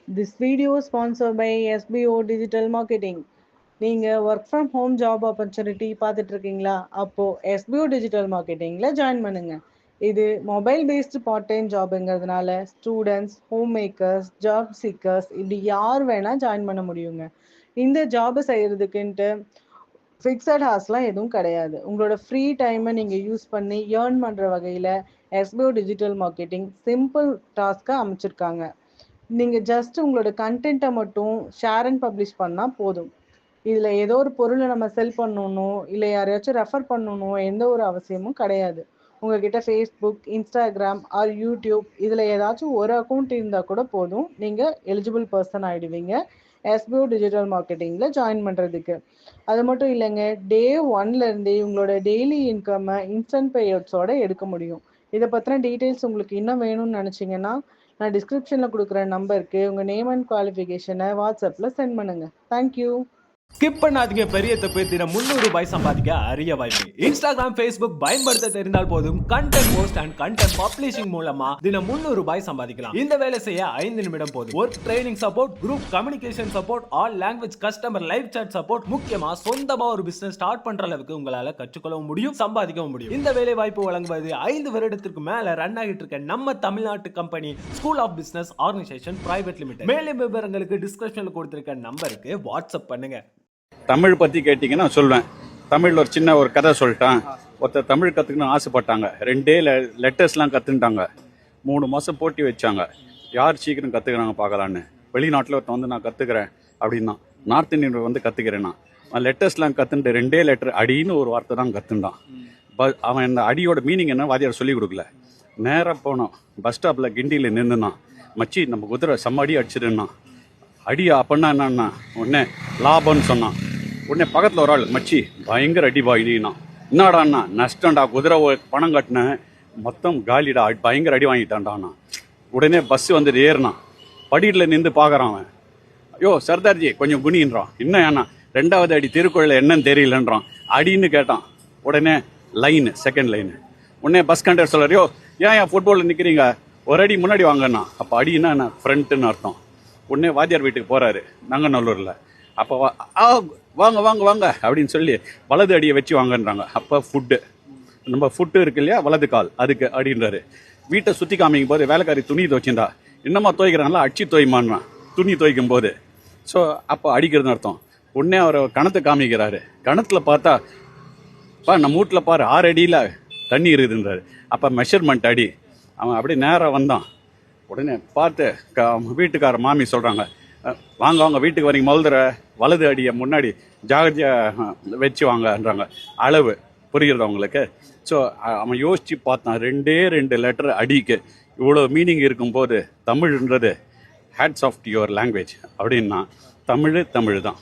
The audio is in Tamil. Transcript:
This video is sponsored by SBO Digital Marketing. நீங்கள் work from home job opportunity பார்த்துட்டு இருக்கீங்களா? அப்போது SBO டிஜிட்டல் மார்க்கெட்டிங்கில் ஜாயின் பண்ணுங்கள். இது மொபைல் பேஸ்டு பார்ட் டைம் ஜாபுங்கிறதுனால students, home makers, job seekers இப்படி யார் வேணால் ஜாயின் பண்ண முடியுங்க. இந்த ஜாபை செய்கிறதுக்குன்ட்டு ஃபிக்ஸட் ஹார்ஸ்லாம் எதுவும் கிடையாது. உங்களோட ஃப்ரீ டைமை நீங்கள் யூஸ் பண்ணி ஏர்ன் பண்ணுற வகையில் SBO டிஜிட்டல் மார்க்கெட்டிங் சிம்பிள் டாஸ்க்காக அமைச்சிருக்காங்க. நீங்கள் ஜஸ்ட் உங்களோட கண்டென்ட்டை மட்டும் ஷேர் அண்ட் பப்ளிஷ் பண்ணால் போதும். இதில் ஏதோ ஒரு பொருளை நம்ம செல் பண்ணணும், இல்லை யாரையாச்சும் ரெஃபர் பண்ணணும், எந்த ஒரு அவசியமும் கிடையாது. உங்ககிட்ட ஃபேஸ்புக், இன்ஸ்டாகிராம் ஆர் யூடியூப் இதில் ஏதாச்சும் ஒரு அக்கௌண்ட் இருந்தால் கூட போதும், நீங்கள் எலிஜிபிள் பர்சன் ஆகிடுவீங்க SBO டிஜிட்டல் மார்க்கெட்டிங்கில் ஜாயின் பண்ணுறதுக்கு. அது மட்டும் இல்லைங்க, டே 1லேருந்தே உங்களோட டெய்லி இன்கம்மை இன்ஸ்டன்ட் பேஅவுட்ஸோட எடுக்க முடியும். இதை பற்றின டீட்டெயில்ஸ் உங்களுக்கு இன்னும் வேணும்னு நினச்சிங்கன்னா நான் டிஸ்கிரிப்ஷனில் கொடுக்குற நம்பருக்கு உங்கள் நேம் அண்ட் குவாலிஃபிகேஷனை வாட்ஸ்அப்பில் சென்ட் பண்ணுங்கள். தேங்க்யூ. ஸ்கிப் பண்ணாதீங்க, பெரிய தப்பு. தினம் 300 ரூபாய் சம்பாதிக்க அரிய வாய்ப்பு. இன்ஸ்டாகிராம், ஃபேஸ்புக் பயன்படுத்த தெரிந்தால் போதும், content post and content publishing மூலமா தினம் 300 ரூபாய் சம்பாதிக்கலாம். இந்த வேலை செய்ய 5 நிமிடம் போதும். Work training support, group communication support, all language customer live chat support, முக்கியமா சொந்தமா ஒரு பிசினஸ் ஸ்டார்ட் பண்ற அளவுக்கு உங்களால கற்றுக்கொள்ளவும் முடியும், சம்பாதிக்கவும் முடியும். இந்த வேலை வாய்ப்பு வழங்குவது 5 வருடத்திற்கு மேல ரன் ஆகிட்டு இருக்க நம்ம தமிழ்நாட்டு company school of business organisation private limited. மேலும் விவரங்களுக்கு டிஸ்கிரிப்ஷன்ல கொடுத்திருக்க நம்பருக்கு வாட்ஸ்அப் பண்ணுங்க. தமிழ் பற்றி கேட்டிங்கன்னா சொல்லுவேன். தமிழில் ஒரு சின்ன ஒரு கதை சொல்லிட்டேன். ஒருத்தர் தமிழ் கற்றுக்கணும்னு ஆசைப்பட்டாங்க. 2 லெட்டர்ஸ்லாம் கற்றுட்டாங்க. 3 மாதம் போட்டி வச்சாங்க, யார் சீக்கிரம் கற்றுக்கிறாங்க பார்க்கலான்னு. வெளிநாட்டில் ஒருத்தன் வந்து நான் கற்றுக்கிறேன் அப்படின்னா, நார்த் இந்தியன் வந்து கற்றுக்கிறேன்னா, லெட்டர்ஸ்லாம் கற்றுட்டு 2 லெட்டர் அடின்னு ஒரு வார்த்தை தான் கற்றுண்டான். அவன் இந்த அடியோட மீனிங் என்ன வாத்தியார் சொல்லிக் கொடுக்கல. நேராக போனோம், பஸ் ஸ்டாப்பில் கிண்டியில் நின்றுனான். மச்சி நம்ம குதிரை செம்ம அடி அடிச்சிடுன்னா. அடியா அப்படின்னா என்னன்னா, உடனே லாபம்னு சொன்னான். உடனே பக்கத்தில் ஒரு ஆள், மச்சி பயங்கர அடி பாயினா. என்னடாண்ணா? நஷ்டம்டா, குதிரை பணம் கட்டினேன், மொத்தம் காலிடா, பயங்கர அடி வாங்கிட்டான்டாண்ணா. உடனே பஸ் வந்து ஏறினான். படியில் நின்று பார்க்குறான் அவன். ஐயோ சர்தார்ஜி கொஞ்சம் குனின்றான். இன்னும் ஏன்னா 2வது அடி திருக்குறளில் என்னன்னு தெரியலன்றான். அடின்னு கேட்டான். உடனே லைனு, செகண்ட் லைனு. உடனே பஸ் கண்டக்டர் சொல்கிறார், யோ ஏன் ஃபுட்பாலில் நிற்கிறீங்க, ஒரு அடி முன்னாடி வாங்கண்ணா. அப்போ அடின்னா என்ன, ஃப்ரண்ட்டுன்னு அர்த்தம். உடனே வாத்தியார் வீட்டுக்கு போகிறாரு நங்கநல்லூரில். அப்போ வாங்க வாங்க வாங்க அப்படின்னு சொல்லி வலது அடியை வச்சு வாங்கன்றாங்க. அப்போ ஃபுட்டு, நம்ம ஃபுட்டு இருக்கு இல்லையா, வலது கால், அதுக்கு அப்படின்றாரு. வீட்டை சுற்றி காமிக்கும் போது வேலைக்காரி துணி துவைச்சிருந்தா, இன்னமா துவைக்கிறாங்களா, அடிச்சு துவைமான்றான் துணி துவைக்கும் போது. ஸோ அப்போ அடிக்கிறதுன்னு அர்த்தம். உடனே அவர் கணத்தை காமிக்கிறாரு. கணத்தில் பார்த்தா, நம்ம வீட்டில் பாரு 6 அடியில் தண்ணி இருக்குதுன்றாரு. அப்போ மெஷர்மெண்ட் அடி. அவன் அப்படியே நேராக வந்தான். உடனே பார்த்து வீட்டுக்கார மாமி சொல்கிறாங்க, வாங்க வாங்க வீட்டுக்கு வரீங்க, மல்துற வலது அடியை முன்னாடி ஜாகிரதையாக வச்சு வாங்கன்றாங்க. அளவு புரிகிறது அவங்களுக்கு. ஸோ அவன் யோசித்து பார்த்தான், 2 லெட்டர் அடிக்கு இவ்வளோ மீனிங் இருக்கும்போது தமிழ்ன்றது ஹேட்ஸ் ஆஃப் யுவர் லாங்குவேஜ் அப்படின்னா தமிழ் தான்.